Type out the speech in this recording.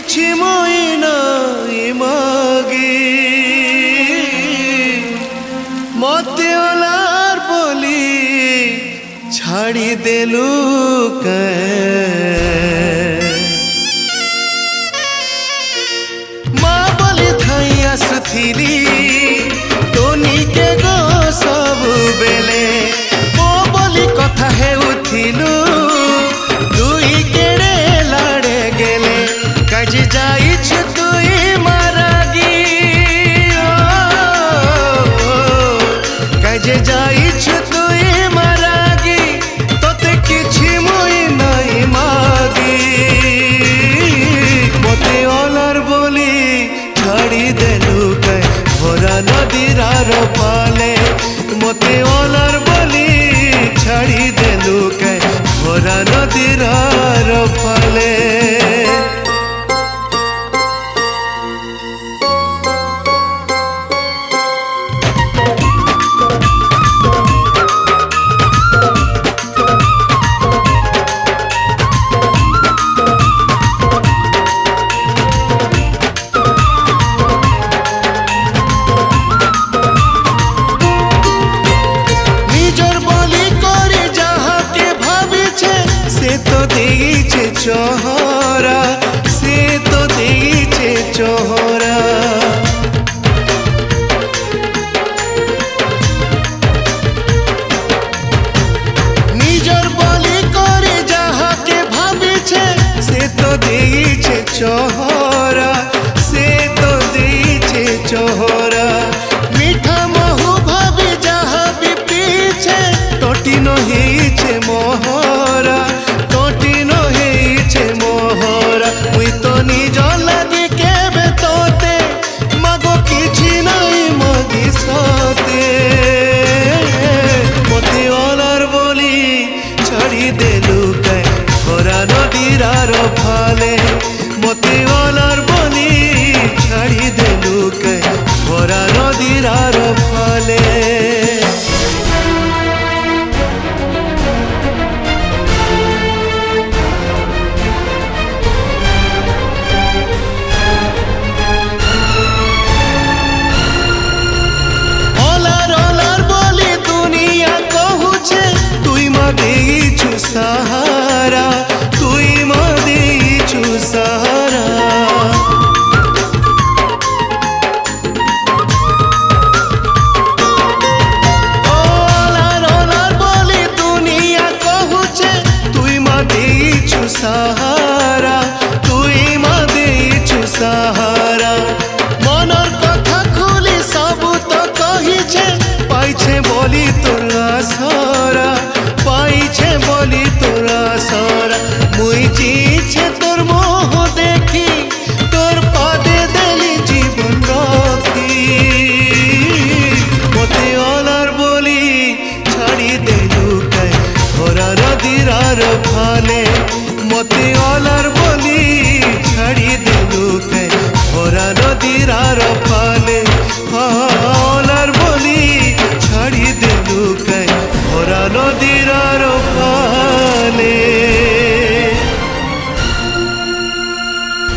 କିଛି মই নাই মাগি মতে ওলার বলি ছাড়ি দেলু মা বলি ধাই আসুথিলি তোনিকে গো সবু বেলে মো বলি কথা হেউথিলু দুই কেড়ে লাড়ে গেলে কাজে যাইছ তুই মারাগি কাজে যাইছ তুই মারাগি তোতে কিছু মই নাই মাগি মতে অলার বলি ছাড়ি দেলু কে ভরা নদীর আর পালে মতে অলার বলি ছাড়ি দেলু কে ভরা নদীর আর পালে चोहरा से तो दीचे चोहरा निजर बलि करे जहा के भाबिछे से तो दीचे चोहरा से तो दीचे चोहरा मीठा महु भाबी जहा भी पीछे टोटी न हेइछे मोहरा নদীর আর ফালে মতে অলার বলি ছাড়ি দেলু কে ভরা নদীর আর ফালে অলার অলার বলি দুনিয়া কহুছে তুই মা দেইছু সাহারা सहारा ओलार ओलार बोली दुनिया कहुचे तुई मा देइछु सहारा तुई मा देइछु सहारा मनर कथा खुली सबु तो कहिछे पाइछे बोली तोर आसरा पाइछे बोली तोर आसरा मुई जीछे तोर मोह देखी तोर पादे देली जीवन रखी मते अलार बोली छाड़ी देलु कै भरा नदीर आर फाले मते